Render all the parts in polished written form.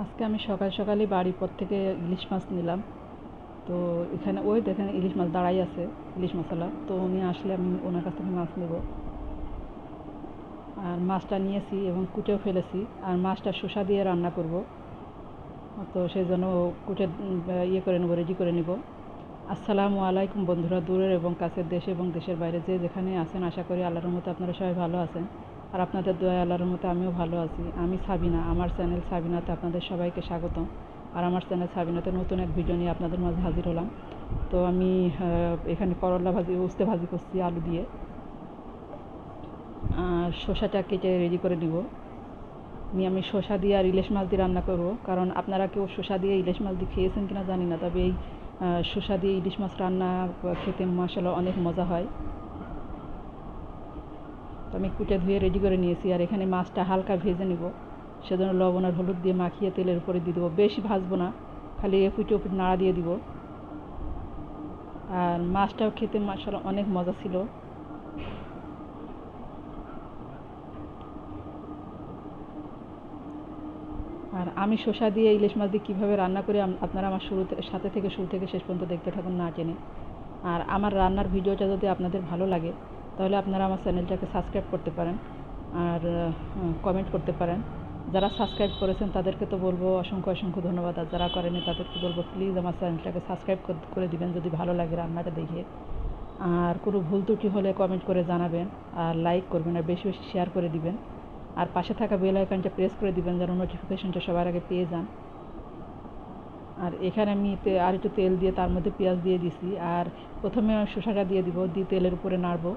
আজকে আমি সকাল সকালই বাড়ির পর থেকে ইলিশ মাছ নিলাম। তো এখানে ওই দেখেন ইলিশ মাছ দাঁড়াই আছে, ইলিশ মশলা। তো উনি আসলে আমি ওনার কাছ থেকে মাছ নেব। আর মাছটা নিয়েছি এবং কুটেও ফেলেছি। আর মাছটা শসা দিয়ে রান্না করব। তো সেই জন্য কুটে ইয়ে করে নেবো, রেডি করে নেব। আসসালামু আলাইকুম বন্ধুরা, দূরের এবং কাছের, দেশে এবং দেশের বাইরে যে যেখানে আছেন, আশা করি আল্লাহর রহমতে আপনারা সবাই ভালো আছেন। আর আপনাদের দোয়ায় আল্লাহর রহমতে আমিও ভালো আছি। আমি সাবিনা, আমার চ্যানেল সাবিনাতে আপনাদের সবাইকে স্বাগতম। আর আমার চ্যানেল সাবিনাতে নতুন এক ভিডিও নিয়ে আপনাদের মাঝে হাজির হলাম। তো আমি এখানে করলা ভাজি, উস্তে ভাজি করছি আলু দিয়ে। আর শসাটা কেটে রেডি করে দিব। আমি শসা দিয়ে আর ইলিশ মাছ দিয়ে রান্না করব, কারণ আপনারা কেউ শসা দিয়ে ইলিশ মাছ দিয়ে খেয়েছেন কিনা জানি না, তবে এই শসা দিয়ে ইলিশ মাছ রান্না খেতে মাশাআল্লাহ অনেক মজা হয়। তো আমি কুটে ধুয়ে রেডি করে নিয়েছি। আর এখানে মাছটা হালকা ভেজে নিব, সেজন্য লবণ আর হলুদ দিয়ে মাখিয়ে তেলের উপরে দিয়ে দেবো। বেশি ভাজবো না, খালি এপিট ওপিট নাড়া দিয়ে দিব। আর মাছটাও খেতে মাশাআল্লাহ অনেক মজা ছিল। আর আমি শসা দিয়ে ইলিশ মাছ দিয়ে কীভাবে রান্না করি আপনারা আমার সাথে থেকে শুরু থেকে শেষ পর্যন্ত দেখতে থাকুন না টেনে। আর আমার রান্নার ভিডিওটা যদি আপনাদের ভালো লাগে, তাহলে আপনারা আমার চ্যানেলটাকে সাবস্ক্রাইব করতে পারেন আর কমেন্ট করতে পারেন। যারা সাবস্ক্রাইব করেছেন তাদেরকে তো বলবো অসংখ্য অসংখ্য ধন্যবাদ। আর যারা করেনি তাদেরকে বলবো প্লিজ আমার চ্যানেলটাকে সাবস্ক্রাইব করে দিবেন যদি ভালো লাগে রান্নাটা দেখে। আর কোনো ভুল ত্রুটি হলে কমেন্ট করে জানাবেন, আর লাইক করবেন, আর বেশি বেশি শেয়ার করে দিবেন। আর পাশে থাকা বেল আইকনটা প্রেস করে দিবেন যেন নোটিফিকেশনটা সবার আগে পেয়ে যান। আর এখানে আমি আর একটু তেল দিয়ে তার মধ্যে পেঁয়াজ দিয়ে দিছি। আর প্রথমে শসাটা দিয়ে দিব, দিয়ে তেলের উপরে নাড়বো।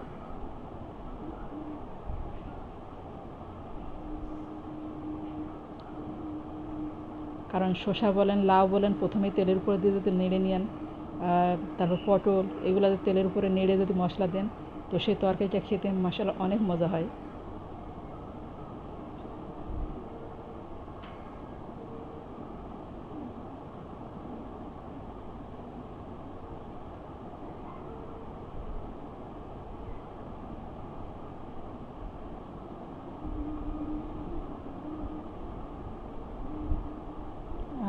কারণ শসা বলেন, লাউ বলেন, প্রথমেই তেলের উপরে দিয়ে যদি নেড়ে নেন, তারপর পটল, এগুলো তেলের উপরে নেড়ে যদি মশলা দেন, তো সেই তরকারিটা খেতে মাশাআল্লাহ অনেক মজা হয়।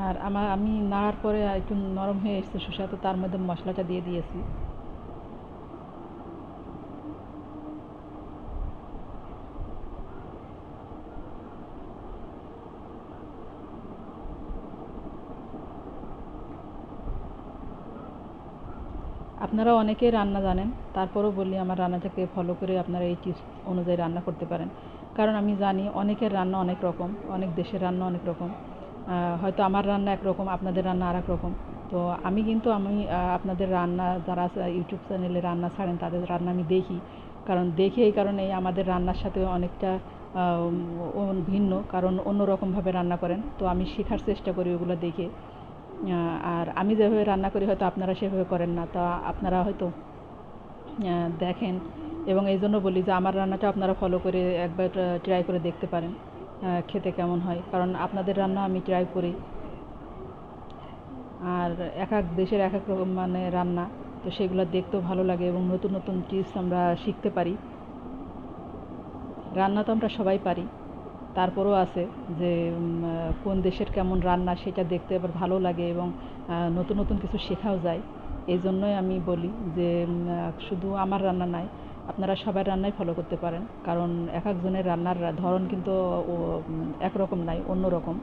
আর আমি নাড়ার পরে একটু নরম হয়ে এসেছে শসা, তো তার মধ্যে মশলাটা দিয়ে দিয়েছি। আপনারা অনেকেই রান্না জানেন, তারপরেও বলি আমার রান্নাটাকে ফলো করে আপনারা এই টিপস অনুযায়ী রান্না করতে পারেন। কারণ আমি জানি অনেকের রান্না অনেক রকম, অনেক দেশের রান্না অনেক রকম। হয়তো আমার রান্না একরকম, আপনাদের রান্না আর এক রকম। তো আমি আপনাদের রান্না, যারা ইউটিউব চ্যানেলে রান্না ছাড়েন তাদের রান্না আমি দেখি। কারণ দেখি এই কারণেই আমাদের রান্নার সাথে অনেকটা ভিন্ন, কারণ অন্য রকমভাবে রান্না করেন। তো আমি শেখার চেষ্টা করি ওগুলো দেখে। আর আমি যেভাবে রান্না করি হয়তো আপনারা সেভাবে করেন না, তা আপনারা হয়তো দেখেন। এবং এই জন্য বলি যে আমার রান্নাটা আপনারা ফলো করে একবার ট্রাই করে দেখতে পারেন খেতে কেমন হয়, কারণ আপনাদের রান্না আমি ট্রাই করি। আর এক এক দেশের এক এক রকম মানে রান্না, তো সেগুলো দেখতেও ভালো লাগে এবং নতুন নতুন টিপস আমরা শিখতে পারি। রান্না তো আমরা সবাই পারি, তারপরও আছে যে কোন দেশের কেমন রান্না সেটা দেখতে আবার ভালো লাগে এবং নতুন নতুন কিছু শেখাও যায়। এই জন্যই আমি বলি যে শুধু আমার রান্না নয়, আপনারা সবার রান্নাই ফলো করতে পারেন, কারণ এক একজনের রান্নার ধরন কিন্তু একরকম নয়, অন্য রকম।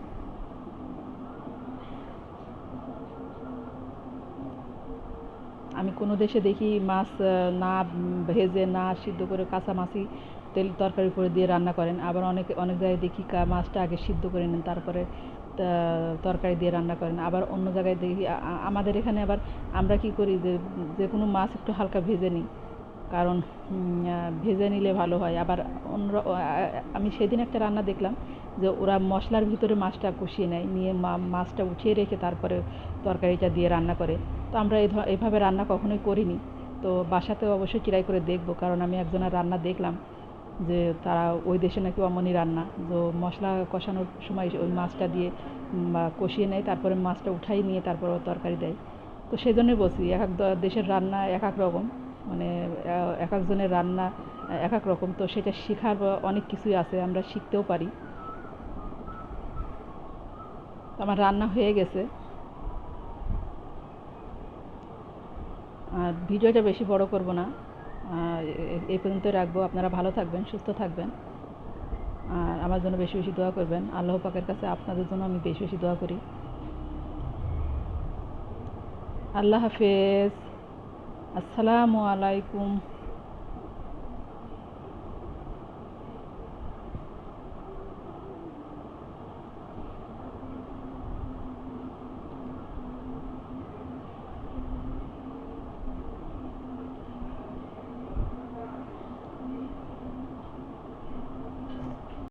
আমি কোনো দেশে দেখি মাছ না ভেজে, না সিদ্ধ করে কাঁচা মাছই তেল তরকারির উপরে দিয়ে রান্না করেন। আবার অনেক অনেক জায়গায় দেখি মাছটা আগে সিদ্ধ করে নেন, তারপরে তরকারি দিয়ে রান্না করেন। আবার অন্য জায়গায় দেখি আমাদের এখানে আবার আমরা কি করি যে যে কোনো মাছ একটু হালকা ভেজে নিই, কারণ ভেজে নিলে ভালো হয়। আবার অন্য আমি সেদিন একটা রান্না দেখলাম যে ওরা মশলার ভিতরে মাছটা কষিয়ে নেয়, নিয়ে মাছটা উঠিয়ে রেখে তারপরে তরকারিটা দিয়ে রান্না করে। তো আমরা এভাবে রান্না কখনোই করিনি। তো বাসাতেও অবশ্যই ট্রাই করে দেখবো, কারণ আমি একজনের রান্না দেখলাম যে তারা ওই দেশে নাকি অমনি রান্না, তো মশলা কষানোর সময় ওই মাছটা দিয়ে কষিয়ে নেয়, তারপরে মাছটা উঠাই নিয়ে তারপর তরকারি দেয়। তো সেই জন্যই বলছি এক এক দেশের রান্না এক এক রকম, মানে এক একজনের রান্না এক এক রকম। তো সেটা শেখার অনেক কিছুই আছে, আমরা শিখতেও পারি। আমার রান্না হয়ে গেছে। আর ভিডিওটা বেশি বড় করব না, এই পর্যন্ত রাখবো। আপনারা ভালো থাকবেন, সুস্থ থাকবেন, আর আমার জন্য বেশি বেশি দোয়া করবেন। আল্লাহ পাকের কাছে আপনাদের জন্য আমি বেশি বেশি দোয়া করি। আল্লাহ হাফেজ। আসসালামু আলাইকুম।